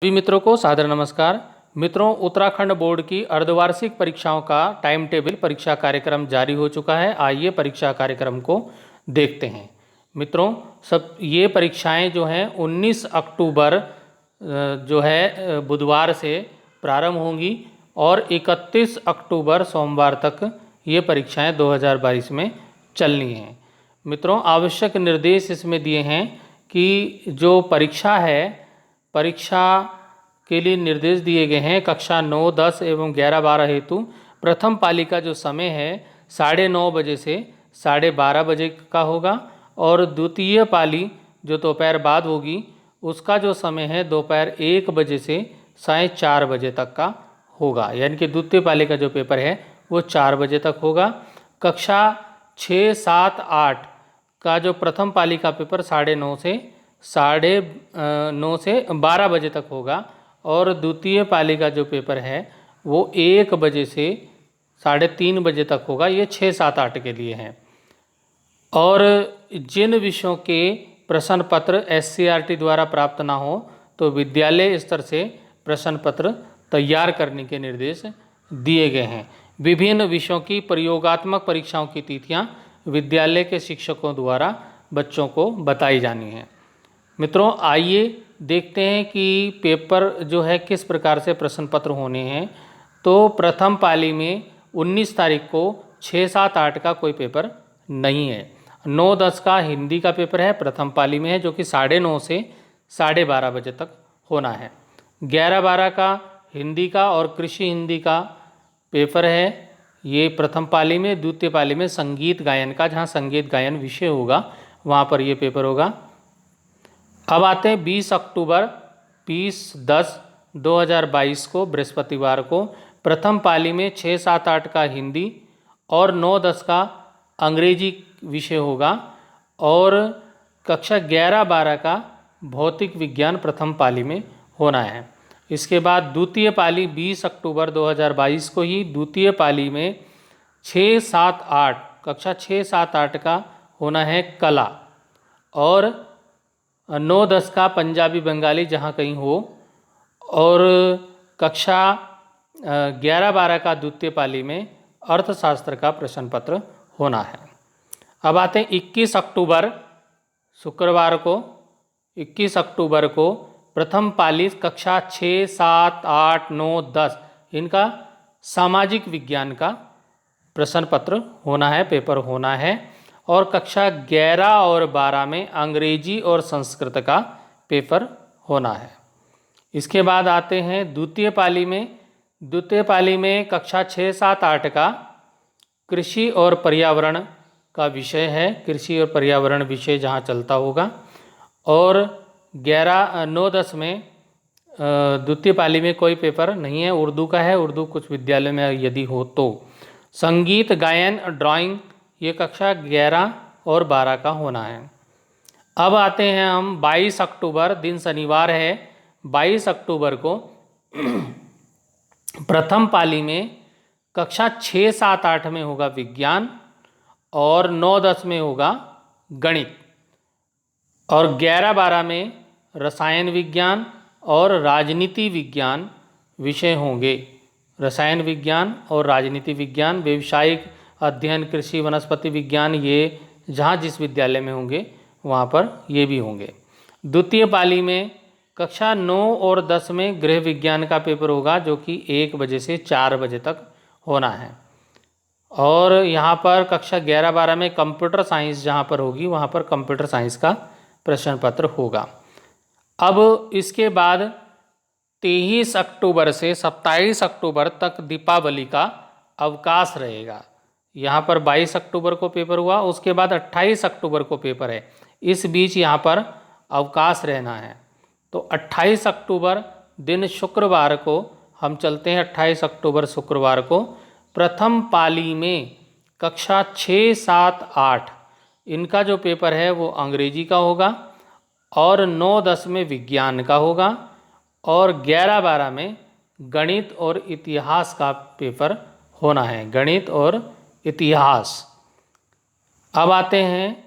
सभी मित्रों को सादर नमस्कार। मित्रों, उत्तराखंड बोर्ड की अर्धवार्षिक परीक्षाओं का टाइम टेबल परीक्षा कार्यक्रम जारी हो चुका है। आइए परीक्षा कार्यक्रम को देखते हैं। मित्रों, सब ये परीक्षाएं जो हैं 19 अक्टूबर जो है बुधवार से प्रारंभ होंगी और 31 अक्टूबर सोमवार तक ये परीक्षाएं 2022 में चलनी हैं। मित्रों, आवश्यक निर्देश इसमें दिए हैं कि जो परीक्षा है, परीक्षा के लिए निर्देश दिए गए हैं। कक्षा 9, 10 एवं 11, 12 हेतु प्रथम पाली का जो समय है 9:30 बजे से 12:30 बजे का होगा और द्वितीय पाली जो दोपहर बाद होगी उसका जो समय है दोपहर 1 बजे से 4:30 बजे तक का होगा। यानी कि द्वितीय पाली का जो पेपर है वो 4 बजे तक होगा। कक्षा 6, 7, 8 का जो प्रथम पाली का पेपर 9:30 से 12 बजे तक होगा और द्वितीय पाली का जो पेपर है वो 1 बजे से 3:30 बजे तक होगा। ये 6, 7, 8 के लिए हैं। और जिन विषयों के प्रश्न पत्र SCERT द्वारा प्राप्त ना हो तो विद्यालय स्तर से प्रश्न पत्र तैयार करने के निर्देश दिए गए हैं। विभिन्न विषयों की प्रयोगात्मक परीक्षाओं की तिथियां विद्यालय के शिक्षकों द्वारा बच्चों को बताई जानी है। मित्रों, आइए देखते हैं कि पेपर जो है किस प्रकार से प्रश्न पत्र होने हैं। तो प्रथम पाली में 19 तारीख को 6, 7, 8 का कोई पेपर नहीं है। 9, 10 का हिंदी का पेपर है, प्रथम पाली में है, जो कि 9:30 से 12:30 बजे तक होना है। 11, 12 का हिंदी का और कृषि हिंदी का पेपर है, ये प्रथम पाली में। द्वितीय पाली में संगीत गायन का, जहाँ संगीत गायन विषय होगा वहाँ पर ये पेपर होगा। अब आते हैं 20 अक्टूबर 20/10/2022 को बृहस्पतिवार को प्रथम पाली में 6, 7, 8 का हिंदी और 9, 10 का अंग्रेजी विषय होगा और कक्षा 11, 12 का भौतिक विज्ञान प्रथम पाली में होना है। इसके बाद द्वितीय पाली 20 अक्टूबर 2022 को ही द्वितीय पाली में 6, 7, 8 कक्षा 6, 7, 8 का होना है कला और 9, 10 का पंजाबी बंगाली जहाँ कहीं हो और कक्षा 11, 12 का द्वितीय पाली में अर्थशास्त्र का प्रश्न पत्र होना है। अब आते हैं 21 अक्टूबर शुक्रवार को। 21 अक्टूबर को प्रथम पाली कक्षा 6, 7, 8, 9, 10 इनका सामाजिक विज्ञान का प्रश्न पत्र होना है, पेपर होना है और कक्षा 11 और 12 में अंग्रेजी और संस्कृत का पेपर होना है। इसके बाद आते हैं द्वितीय पाली में। द्वितीय पाली में कक्षा 6, 7, 8 का कृषि और पर्यावरण का विषय है, कृषि और पर्यावरण विषय जहाँ चलता होगा और 11, 9, 10 में द्वितीय पाली में कोई पेपर नहीं है, उर्दू का है, उर्दू कुछ विद्यालय में यदि हो तो। संगीत गायन ड्राइंग ये कक्षा 11 और 12 का होना है। अब आते हैं हम 22 अक्टूबर, दिन शनिवार है। 22 अक्टूबर को प्रथम पाली में कक्षा 6, 7, 8 में होगा विज्ञान और 9, 10 में होगा गणित और 11, 12 में रसायन विज्ञान और राजनीति विज्ञान विषय होंगे। रसायन विज्ञान और राजनीति विज्ञान, व्यावसायिक अध्ययन, कृषि, वनस्पति विज्ञान ये जहाँ जिस विद्यालय में होंगे वहाँ पर ये भी होंगे। द्वितीय पाली में कक्षा 9 और 10 में गृह विज्ञान का पेपर होगा जो कि 1 बजे से 4 बजे तक होना है और यहाँ पर कक्षा 11, 12 में कंप्यूटर साइंस जहाँ पर होगी वहाँ पर कंप्यूटर साइंस का प्रश्न पत्र होगा। अब इसके बाद 23 अक्टूबर से 27 अक्टूबर तक दीपावली का अवकाश रहेगा। यहाँ पर 22 अक्टूबर को पेपर हुआ, उसके बाद 28 अक्टूबर को पेपर है। इस बीच यहाँ पर अवकाश रहना है। तो 28 अक्टूबर दिन शुक्रवार को हम चलते हैं। 28 अक्टूबर शुक्रवार को प्रथम पाली में कक्षा 6, 7, 8 इनका जो पेपर है वो अंग्रेजी का होगा और 9, 10 में विज्ञान का होगा और 11, 12 में गणित और इतिहास का पेपर होना है, गणित और इतिहास। अब आते हैं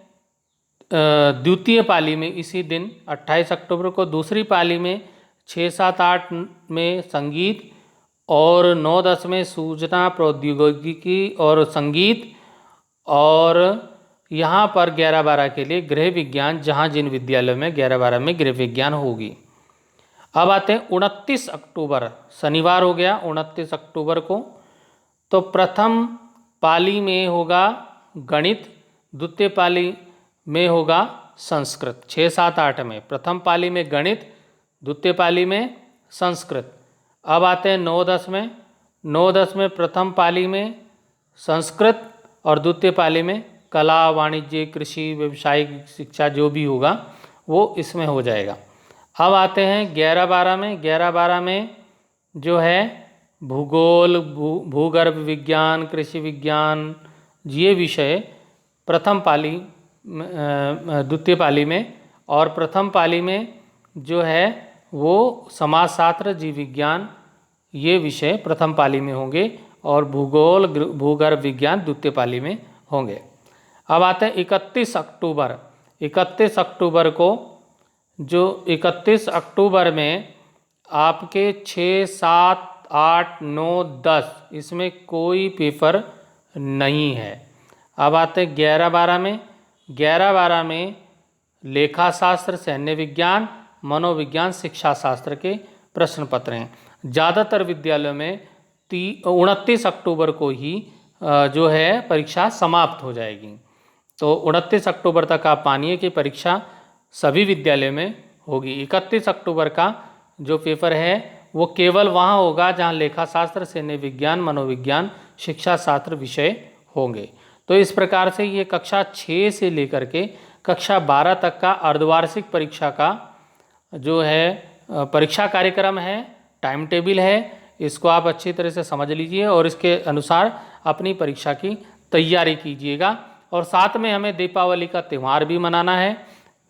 द्वितीय पाली में इसी दिन 28 अक्टूबर को। दूसरी पाली में 6, 7, 8 में संगीत और 9, 10 में सूचना प्रौद्योगिकी और संगीत, और यहाँ पर 11, 12 के लिए गृह विज्ञान, जहाँ जिन विद्यालयों में 11, 12 में गृह विज्ञान होगी। अब आते हैं 29 अक्टूबर, शनिवार हो गया 29 अक्टूबर को। तो प्रथम पाली में होगा गणित, द्वितीय पाली में होगा संस्कृत। 6, 7, 8 में प्रथम पाली में गणित, द्वितीय पाली में संस्कृत। अब आते हैं 9, 10 में। 9, 10 में प्रथम पाली में संस्कृत और द्वितीय पाली में कला, वाणिज्य, कृषि, व्यावसायिक शिक्षा जो भी होगा वो इसमें हो जाएगा। अब आते हैं 11, 12 में। 11, 12 में जो है भूगोल, भूगर्भ विज्ञान, कृषि विज्ञान, ये विषय प्रथम पाली, द्वितीय पाली में, और प्रथम पाली में जो है वो समाजशास्त्र, जीव विज्ञान, ये विषय प्रथम पाली में होंगे, और भूगोल, भूगर्भ विज्ञान द्वितीय पाली में होंगे। अब आते हैं 31 अक्टूबर। 31 अक्टूबर को, जो 31 अक्टूबर में आपके 6, 7, 8, 9, 10 इसमें कोई पेपर नहीं है। अब आते हैं 11, 12 में। 11, 12 में लेखा शास्त्र, सैन्य विज्ञान, मनोविज्ञान, शिक्षा शास्त्र के प्रश्न पत्र हैं। ज़्यादातर विद्यालयों में 29 अक्टूबर को ही जो है परीक्षा समाप्त हो जाएगी। तो 29 अक्टूबर तक आप मानिए कि परीक्षा सभी विद्यालयों में होगी। 31 अक्टूबर का जो पेपर है वो केवल वहाँ होगा जहाँ लेखा शास्त्र, सैन्य विज्ञान, मनोविज्ञान, शिक्षा शास्त्र विषय होंगे। तो इस प्रकार से ये कक्षा 6 से लेकर के कक्षा 12 तक का अर्धवार्षिक परीक्षा का जो है परीक्षा कार्यक्रम है, टाइम टेबल है, इसको आप अच्छी तरह से समझ लीजिए और इसके अनुसार अपनी परीक्षा की तैयारी कीजिएगा। और साथ में हमें दीपावली का त्यौहार भी मनाना है,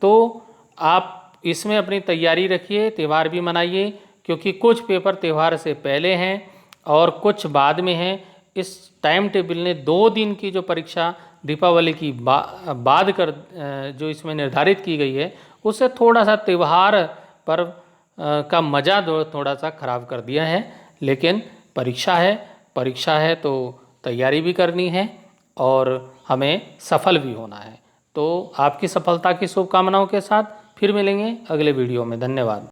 तो आप इसमें अपनी तैयारी रखिए, त्यौहार भी मनाइए, क्योंकि कुछ पेपर त्यौहार से पहले हैं और कुछ बाद में हैं। इस टाइम टेबल ने 2 दिन की जो परीक्षा दीपावली की बाद कर जो इसमें निर्धारित की गई है, उससे थोड़ा सा त्यौहार पर्व का मज़ा थोड़ा सा ख़राब कर दिया है। लेकिन परीक्षा है तो तैयारी भी करनी है और हमें सफल भी होना है। तो आपकी सफलता की शुभकामनाओं के साथ फिर मिलेंगे अगले वीडियो में। धन्यवाद।